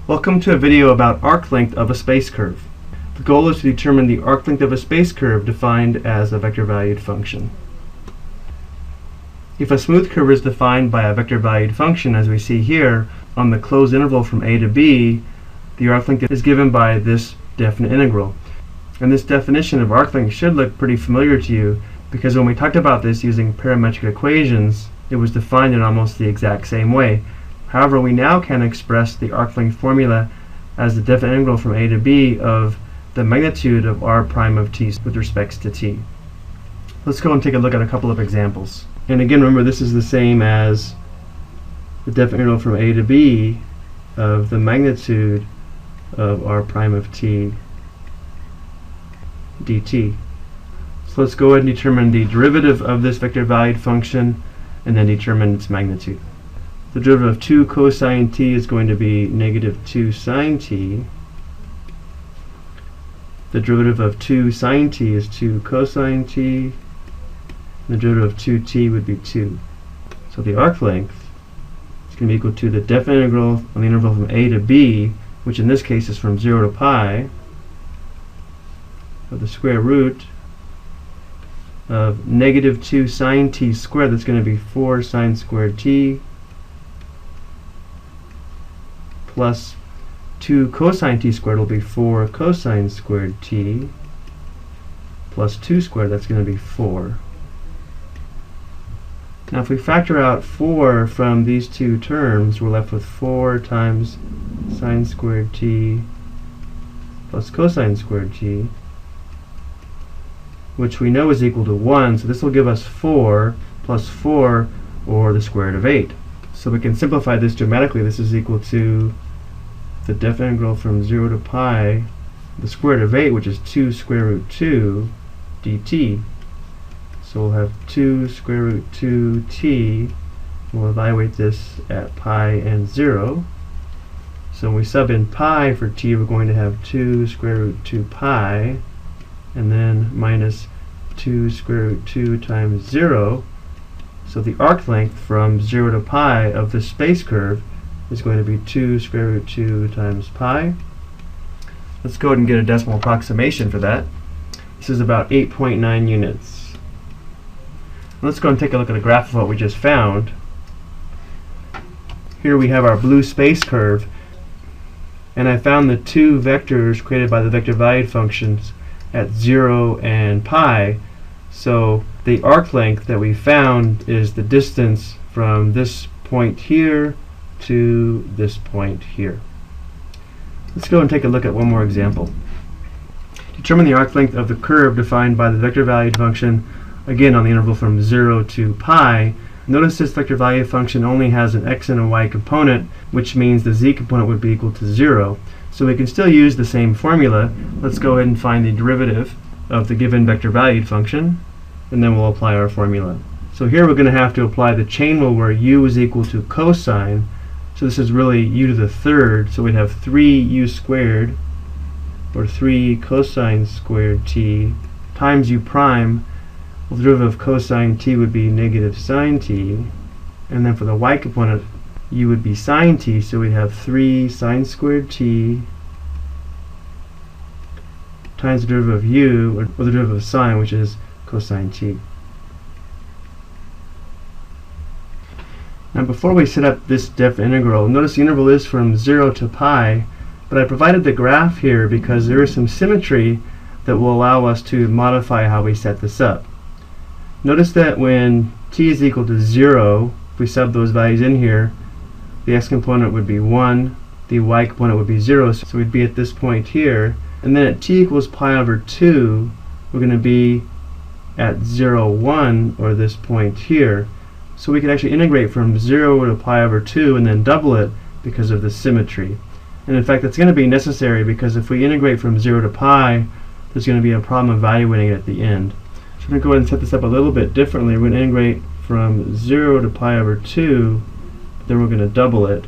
Welcome to a video about arc length of a space curve. The goal is to determine the arc length of a space curve defined as a vector-valued function. If a smooth curve is defined by a vector-valued function, as we see here, on the closed interval from a to b, the arc length is given by this definite integral. And this definition of arc length should look pretty familiar to you, because when we talked about this using parametric equations, it was defined in almost the exact same way. However, we now can express the arc length formula as the definite integral from a to b of the magnitude of r prime of t with respect to t. Let's go and take a look at a couple of examples. And again, remember, this is the same as the definite integral from a to b of the magnitude of r prime of t dt. So let's go ahead and determine the derivative of this vector-valued function and then determine its magnitude. The derivative of 2 cosine t is going to be negative 2 sine t. The derivative of 2 sine t is 2 cosine t. The derivative of 2t would be 2. So the arc length is going to be equal to the definite integral on the interval from a to b, which in this case is from 0 to pi, of the square root of negative 2 sine t squared, that's going to be 4 sine squared t, plus 2 cosine t squared will be 4 cosine squared t, plus 2 squared, that's going to be 4. Now if we factor out 4 from these two terms, we're left with 4 times sine squared t plus cosine squared t, which we know is equal to 1, so this will give us 4 plus 4, or the square root of 8. So we can simplify this dramatically. This is equal to the definite integral from 0 to pi, the square root of 8, which is 2 square root 2 dt. So we'll have 2 square root 2 t. We'll evaluate this at pi and 0. So when we sub in pi for t, we're going to have 2 square root 2 pi, and then minus 2 square root 2 times 0. So the arc length from 0 to pi of the space curve is going to be 2 square root 2 times pi. Let's go ahead and get a decimal approximation for that. This is about 8.9 units. Let's go and take a look at a graph of what we just found. Here we have our blue space curve, and I found the two vectors created by the vector-valued functions at 0 and pi. So the arc length that we found is the distance from this point here to this point here. Let's go and take a look at one more example. Determine the arc length of the curve defined by the vector-valued function, again on the interval from 0 to pi. Notice this vector-valued function only has an x and a y component, which means the z component would be equal to 0. So we can still use the same formula. Let's go ahead and find the derivative of the given vector-valued function, and then we'll apply our formula. So here we're going to have to apply the chain rule where u is equal to cosine. So this is really u to the third. So we'd have 3u squared, or 3 cosine squared t, times u prime. Well, the derivative of cosine t would be negative sine t. And then for the y component, u would be sine t. So we'd have 3 sine squared t times the derivative of u, or the derivative of sine, which is cosine t. Now before we set up this definite integral, notice the interval is from 0 to pi, but I provided the graph here because there is some symmetry that will allow us to modify how we set this up. Notice that when t is equal to 0, if we sub those values in here, the x component would be 1, the y component would be 0, so we'd be at this point here. And then at t equals pi over 2, we're going to be at 0, 1, or this point here. So we can actually integrate from 0 to pi over 2 and then double it because of the symmetry. And in fact, that's going to be necessary because if we integrate from 0 to pi, there's going to be a problem evaluating it at the end. So we're going to go ahead and set this up a little bit differently. We're going to integrate from 0 to pi over 2, then we're going to double it,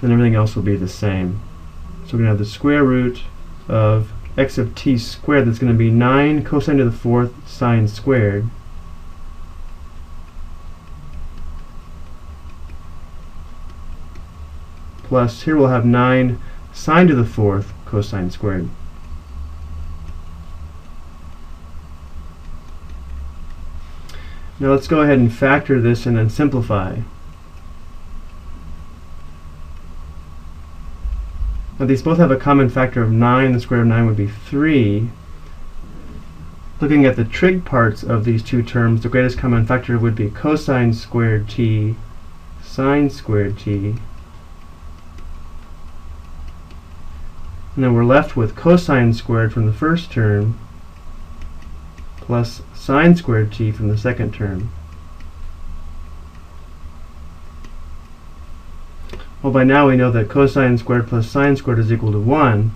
then everything else will be the same. So we're going to have the square root of x of t squared, that's going to be 9 cosine to the 4th sine squared, plus here we'll have 9 sine to the fourth cosine squared. Now let's go ahead and factor this and then simplify. Now these both have a common factor of 9. The square root of 9 would be 3. Looking at the trig parts of these two terms, the greatest common factor would be cosine squared t, sine squared t. And then we're left with cosine squared from the first term plus sine squared t from the second term. Well, by now we know that cosine squared plus sine squared is equal to 1.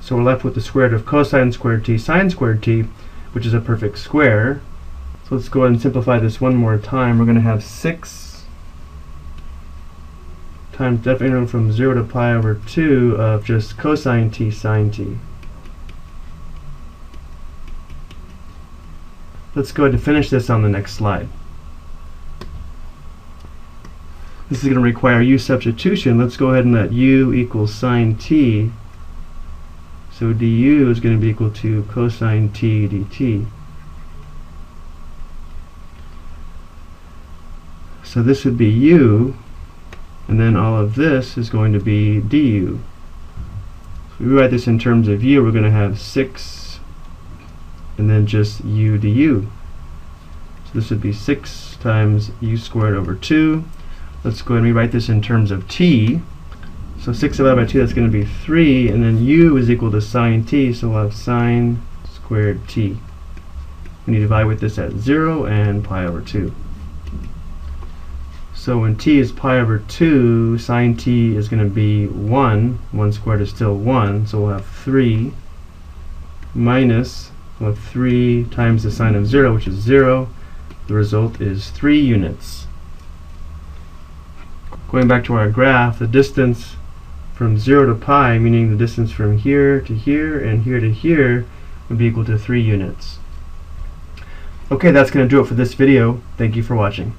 So we're left with the square root of cosine squared t sine squared t, which is a perfect square. So let's go ahead and simplify this one more time. We're going to have 6 times depth integral from 0 to pi over 2 of just cosine t sine t. Let's go ahead and finish this on the next slide. This is going to require u substitution. Let's go ahead and let u equal sine t. So du is going to be equal to cosine t dt. So this would be u, and then all of this is going to be du. So we write this in terms of u, we're going to have 6 and then just u du. So this would be 6 times u squared over 2. Let's go ahead and rewrite this in terms of t. So 6 divided by 2, that's going to be 3, and then u is equal to sine t, so we'll have sine squared t. We need to evaluate this at 0 and pi over 2. So when t is pi over 2, sine t is going to be 1. 1 squared is still 1, so we'll have 3 minus, we'll have 3 times the sine of 0, which is 0. The result is 3 units. Going back to our graph, the distance from 0 to pi, meaning the distance from here to here and here to here, would be equal to 3 units. Okay, that's going to do it for this video. Thank you for watching.